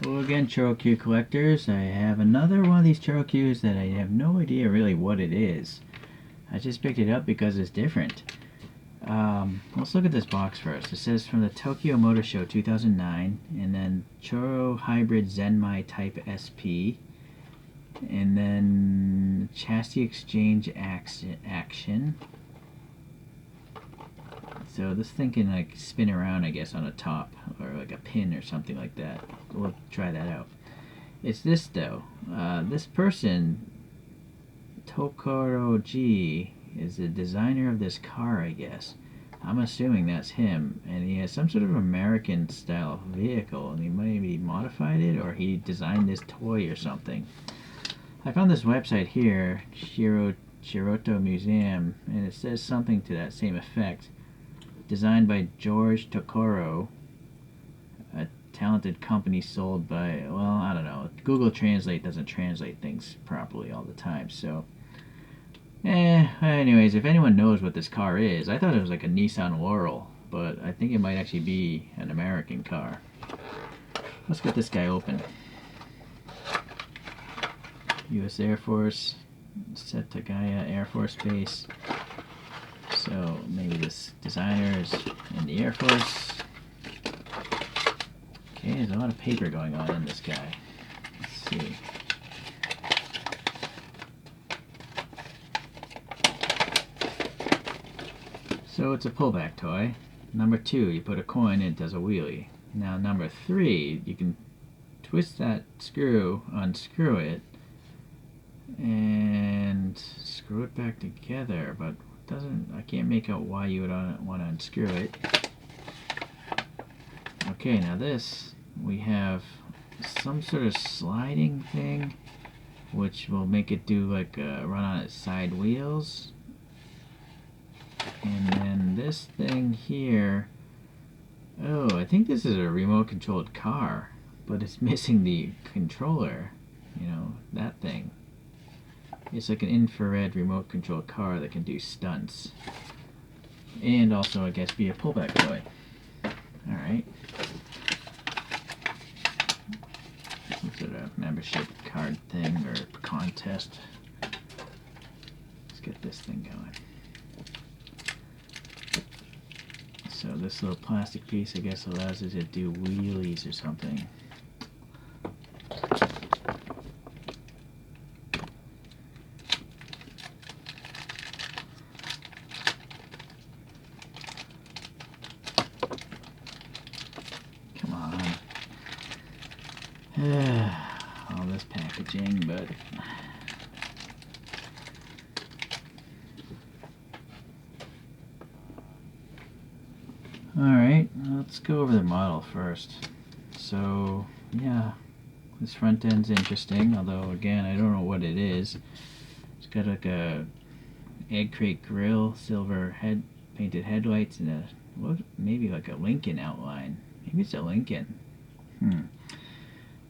Hello again, ChoroQ collectors. I have another one of these ChoroQs that I have no idea really what it is. I just picked it up because it's different. Let's look at this box first. It says from the Tokyo Motor Show 2009, and then Choro Hybrid Zenmai Type SP, and then Chassis Exchange Action. So this thing can like spin around, I guess, on a top or like a pin or something like that. We'll try that out. It's this though. This person, Tokoro-G, is the designer of this car, I guess. I'm assuming that's him, and he has some sort of American style vehicle, and he maybe modified it or he designed this toy or something. I found this website here, Shiroto Museum, and it says something to that same effect. Designed by George Tokoro, a talented company sold by, well, I don't know. Google Translate doesn't translate things properly all the time, so. Anyways, if anyone knows what this car is, I thought it was like a Nissan Laurel, but I think it might actually be an American car. Let's get this guy open. U.S. Air Force, Setagaya Air Force Base. So maybe this designer is in the Air Force. Okay, there's a lot of paper going on in this guy. Let's see. So it's a pullback toy. Number 2, you put a coin and it does a wheelie. Now number 3, you can twist that screw, unscrew it, and screw it back together, but I can't make out why you would want to unscrew it. Okay, now this, we have some sort of sliding thing which will make it do like run on its side wheels. And then this thing here, oh, I think this is a remote controlled car, but it's missing the controller, you know, that thing. It's like an infrared remote controlled car that can do stunts. And also, I guess, be a pullback toy. Alright. Some sort of membership card thing or contest. Let's get this thing going. So this little plastic piece, I guess, allows it to do wheelies or something. All this packaging, but alright, let's go over the model first. So yeah, this front end's interesting, although again I don't know what it is. It's got like a egg crate grill, silver painted headlights, and a maybe like a Lincoln outline. Maybe it's a Lincoln.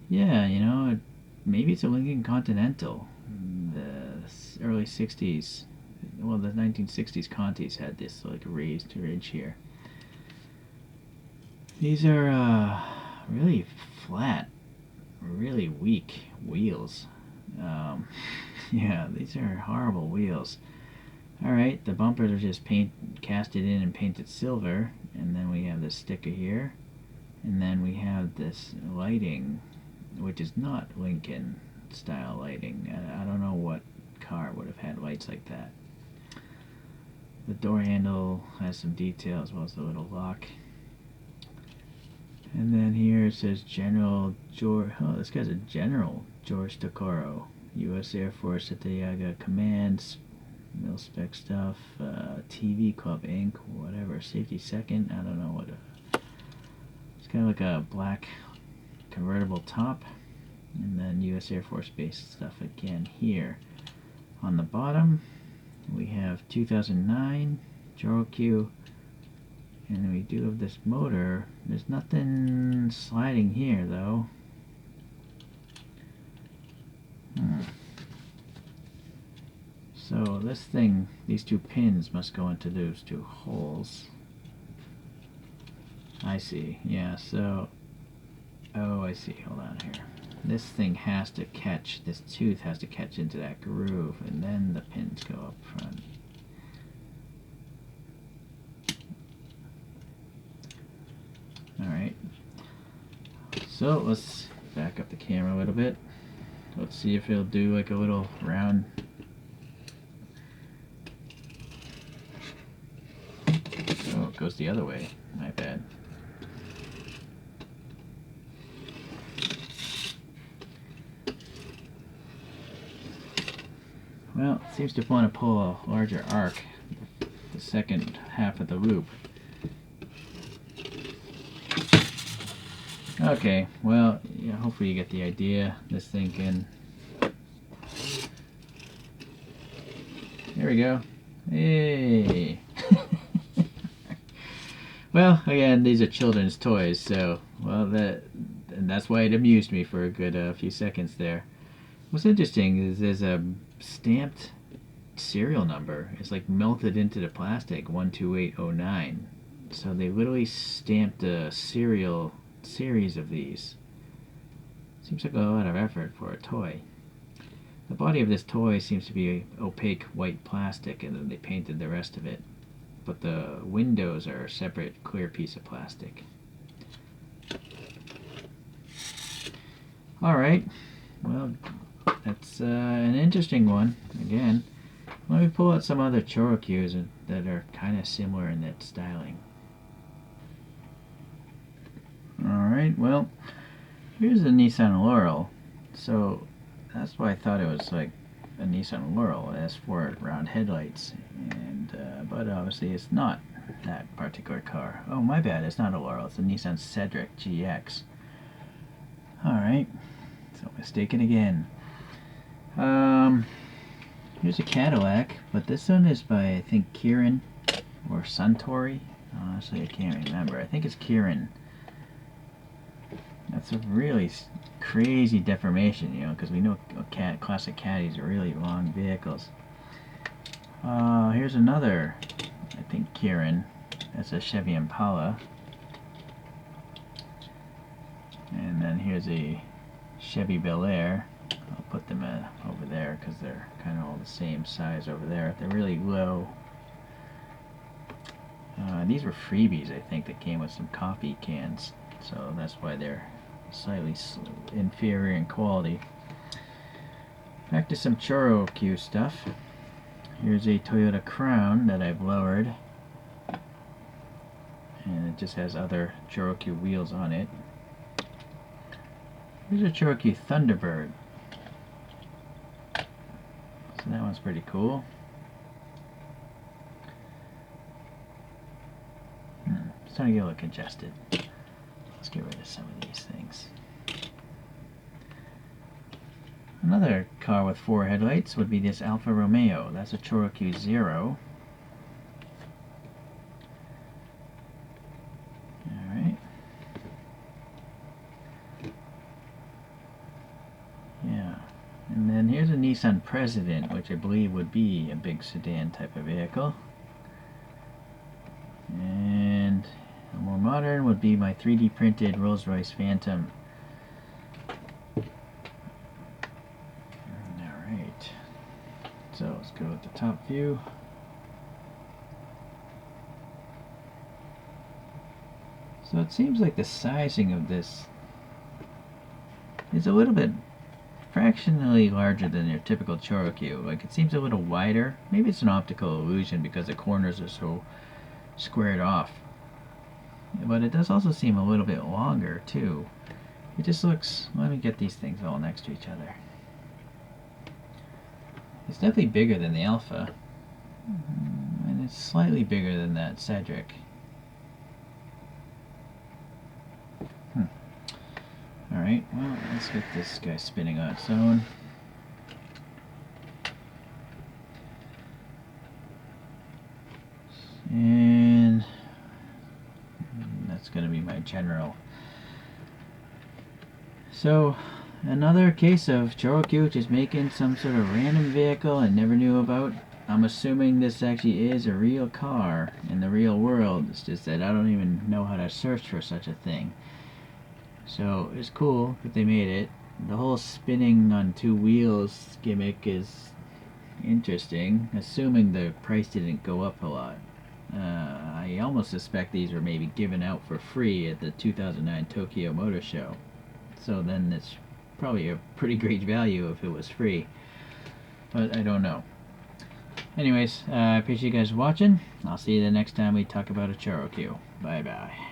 Yeah, you know, maybe it's a Lincoln Continental. The early 60s, well, the 1960s Contis had this like raised ridge here. These are really flat, really weak wheels. Yeah, these are horrible wheels. Alright, the bumpers are just casted in and painted silver, and then we have this sticker here, and then we have this lighting, which is not Lincoln style lighting. I don't know what car would have had lights like that. The door handle has some detail as well as the little lock. And then here it says General George, oh, this guy's a General George Tokoro, U.S. Air Force Setagaya Command, mil spec stuff, TV Club Inc., whatever, safety second, I don't know what. It's kind of like a black convertible top, and then U.S. Air Force Base stuff again here. On the bottom we have 2009 ChoroQ, and then we do have this motor. There's nothing sliding here though. So this thing, these two pins must go into those two holes. I see, yeah, so Oh, I see. Hold on here. This thing has to catch, this tooth has to catch into that groove, and then the pins go up front. Alright. So let's back up the camera a little bit. Let's see if it'll do like a little round. Oh, it goes the other way. My bad. Well, it seems to want to pull a larger arc, the second half of the loop. Okay, well, yeah, hopefully you get the idea. This thing can... There we go. Hey! Well, again, these are children's toys, so, well, and that's why it amused me for a good few seconds there. What's interesting is there's a stamped serial number. It's like melted into the plastic, 12809. So they literally stamped a serial series of these. Seems like a lot of effort for a toy. The body of this toy seems to be opaque white plastic, and then they painted the rest of it. But the windows are a separate clear piece of plastic. Alright, well, that's an interesting one. Again, let me pull out some other ChoroQs that are kind of similar in that styling. Alright, well, here's the Nissan Laurel. So that's why I thought it was like a Nissan Laurel. It has 4 round headlights, and but obviously it's not that particular car. Oh, my bad, it's not a Laurel, it's a Nissan Cedric GX. Alright, so mistaken again. Here's a Cadillac, but this one is by, I think, Kirin or Suntory. Honestly, I can't remember. I think it's Kirin. That's a really crazy deformation, you know, because we know classic caddies are really long vehicles. Here's another, I think, Kirin. That's a Chevy Impala. And then here's a Chevy Bel Air. I'll put them over there because they're kind of all the same size over there. They're really low. These were freebies, I think, that came with some coffee cans, so that's why they're slightly inferior in quality. Back to some ChoroQ stuff. Here's a Toyota Crown that I've lowered, and it just has other ChoroQ wheels on it. Here's a ChoroQ Thunderbird. So that one's pretty cool. It's starting to get a little congested. Let's get rid of some of these things. Another car with 4 headlights would be this Alfa Romeo. That's a ChoroQ Zero. Alright. Yeah. And then here's a Nissan President, which I believe would be a big sedan type of vehicle. And a more modern would be my 3D printed Rolls-Royce Phantom. Alright. So let's go with the top view. So it seems like the sizing of this is a little bit fractionally larger than your typical ChoroQ. Like, it seems a little wider. Maybe it's an optical illusion because the corners are so squared off. But it does also seem a little bit longer too. It just looks... Let me get these things all next to each other. It's definitely bigger than the Alpha. And it's slightly bigger than that Cedric. Alright, well, let's get this guy spinning on its own. And that's going to be my general. So, another case of ChoroQ just making some sort of random vehicle I never knew about. I'm assuming this actually is a real car in the real world. It's just that I don't even know how to search for such a thing. So it's cool that they made it. The whole spinning on two wheels gimmick is interesting, assuming the price didn't go up a lot. I almost suspect these were maybe given out for free at the 2009 Tokyo Motor Show. So then it's probably a pretty great value if it was free. But I don't know. Anyways, I appreciate you guys watching. I'll see you the next time we talk about a ChoroQ. Bye bye.